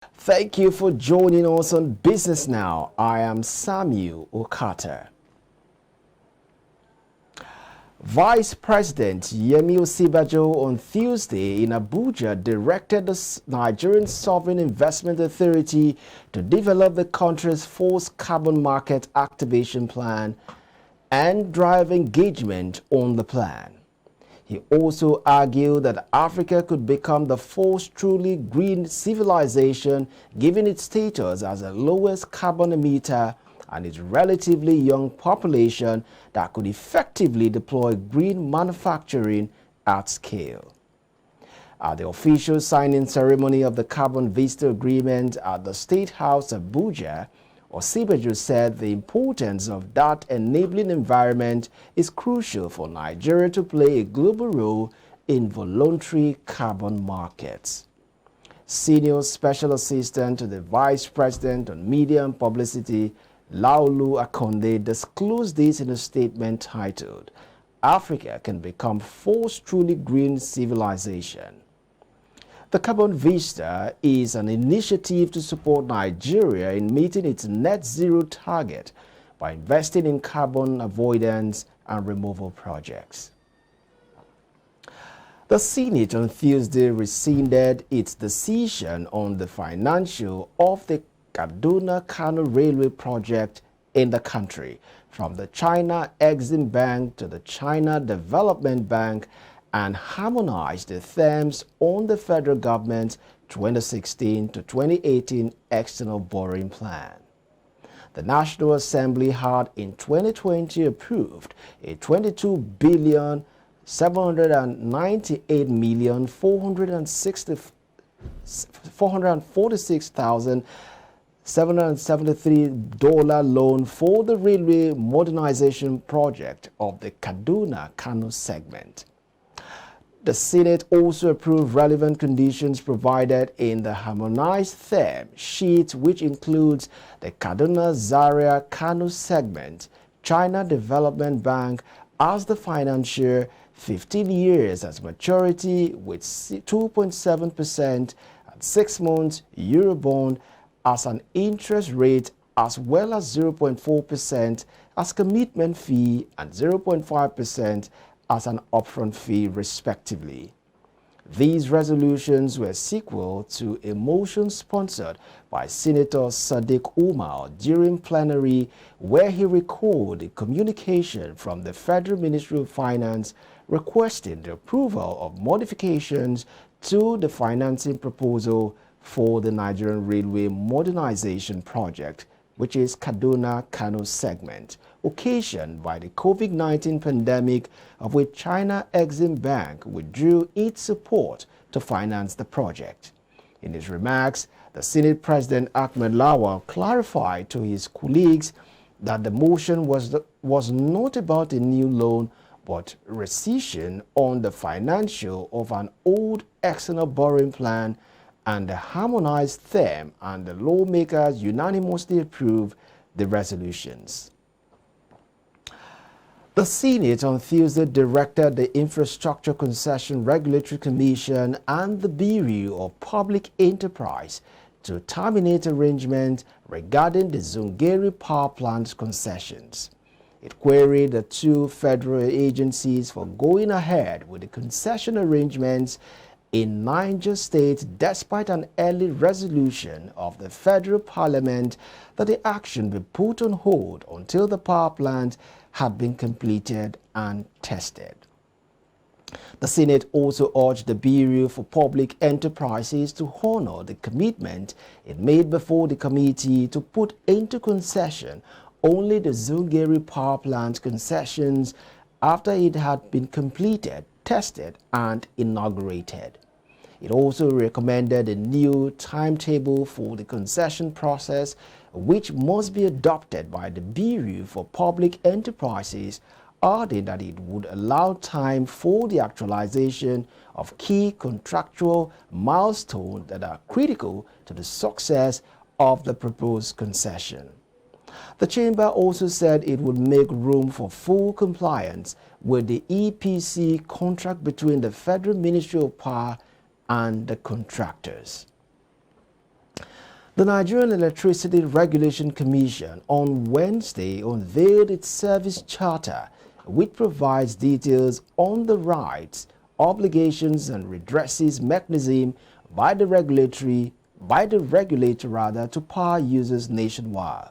Thank you for joining us on Business Now. I am Samuel Okata. Vice President Yemi Osinbajo on Tuesday in Abuja directed the Nigerian Sovereign Investment Authority to develop the country's forced carbon market activation plan and drive engagement on the plan. He also argued that Africa could become the first truly green civilization given its status as the lowest carbon emitter and its relatively young population that could effectively deploy green manufacturing at scale. At the official signing ceremony of the Carbon Vista Agreement at the State House Abuja, Osinbajo said the importance of that enabling environment is crucial for Nigeria to play a global role in voluntary carbon markets. Senior Special Assistant to the Vice President on Media and Publicity, Laolu Akonde, disclosed this in a statement titled, "Africa can become first truly green civilization." The Carbon Vista is an initiative to support Nigeria in meeting its net zero target by investing in carbon avoidance and removal projects. The Senate on Tuesday rescinded its decision on the financial of the Kaduna-Kano Railway project in the country, from the China Exim Bank to the China Development Bank, and harmonized the terms on the federal government's 2016 to 2018 external borrowing plan. The National Assembly had in 2020 approved a 22 billion 798 million 446,773 loan for the railway modernization project of the Kaduna-Kano segment. The Senate also approved relevant conditions provided in the harmonized term sheet, which includes the Kaduna-Zaria-Kano segment, China Development Bank as the financier, 15 years as maturity with 2.7% and 6 months Eurobond as an interest rate, as well as 0.4% as commitment fee and 0.5% as an upfront fee, respectively. These resolutions were sequel to a motion sponsored by Senator Sadiq Umar during plenary, where he recalled a communication from the Federal Ministry of Finance requesting the approval of modifications to the financing proposal for the Nigerian Railway Modernization Project, which is Kaduna-Kano segment, occasioned by the COVID-19 pandemic, of which China Exim Bank withdrew its support to finance the project. In his remarks, the Senate President Ahmed Lawal clarified to his colleagues that the motion was not about a new loan, but rescission on the financial of an old external borrowing plan and the harmonized term, and the lawmakers unanimously approved the resolutions. The Senate on Tuesday directed the Infrastructure Concession Regulatory Commission and the Bureau of Public Enterprise to terminate arrangements regarding the Zungeri power plant concessions. It queried the two federal agencies for going ahead with the concession arrangements in Niger State, despite an early resolution of the federal parliament that the action be put on hold until the power plant had been completed and tested. The Senate also urged the Bureau for Public Enterprises to honor the commitment it made before the committee to put into concession only the Zungeri power plant concessions after it had been completed, tested, and inaugurated. It also recommended a new timetable for the concession process, which must be adopted by the Bureau for Public Enterprises, adding that it would allow time for the actualization of key contractual milestones that are critical to the success of the proposed concession. The chamber also said it would make room for full compliance with the EPC contract between the Federal Ministry of Power and the contractors. The Nigerian Electricity Regulation Commission on Wednesday unveiled its service charter, which provides details on the rights, obligations and redresses mechanism by the regulator to power users nationwide.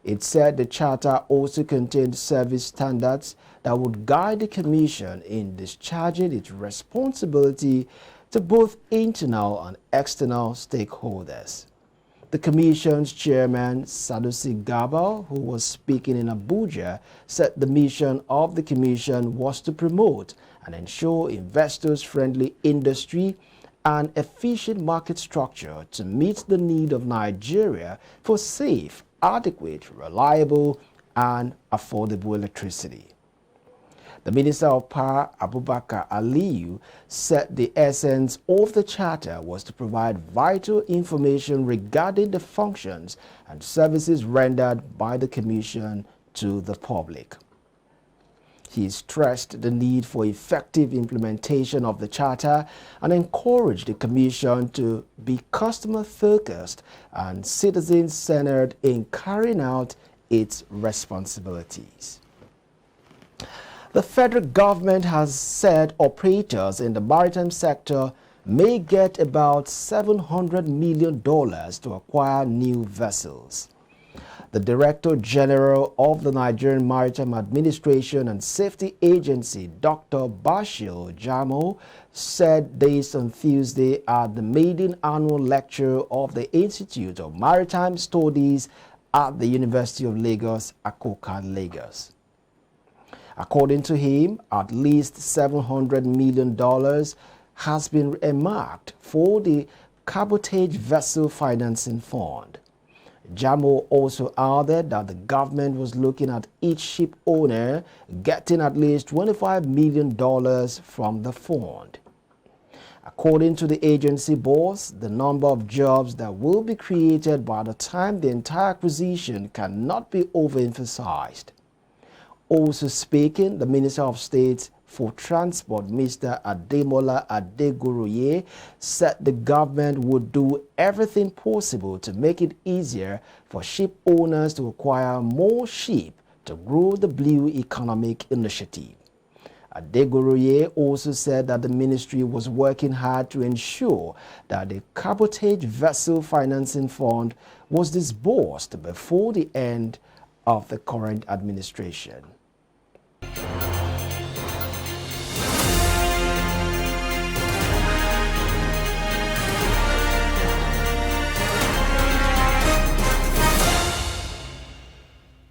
It said the charter also contained service standards that would guide the Commission in discharging its responsibility to both internal and external stakeholders. The Commission's chairman, Sanusi Garba, who was speaking in Abuja, said the mission of the Commission was to promote and ensure investors-friendly industry and efficient market structure to meet the need of Nigeria for safe, adequate, reliable, and affordable electricity. The Minister of Power, Abubakar Aliyu, said the essence of the charter was to provide vital information regarding the functions and services rendered by the Commission to the public. He stressed the need for effective implementation of the charter and encouraged the Commission to be customer-focused and citizen-centered in carrying out its responsibilities. The federal government has said operators in the maritime sector may get about $700 million to acquire new vessels. The Director General of the Nigerian Maritime Administration and Safety Agency, Dr. Bashir Jamo, said this on Tuesday at the maiden annual lecture of the Institute of Maritime Studies at the University of Lagos, Akoka, Lagos. According to him, at least $700 million has been earmarked for the Cabotage Vessel Financing Fund. Jamo also added that the government was looking at each ship owner getting at least $25 million from the fund. According to the agency boss, the number of jobs that will be created by the time the entire acquisition cannot be overemphasized. Also speaking, the Minister of State for Transport, Mr. Ademola Adegoroye, said the government would do everything possible to make it easier for ship owners to acquire more ship to grow the Blue Economic Initiative. Adegoroye also said that the ministry was working hard to ensure that the Cabotage Vessel Financing Fund was disbursed before the end of the current administration.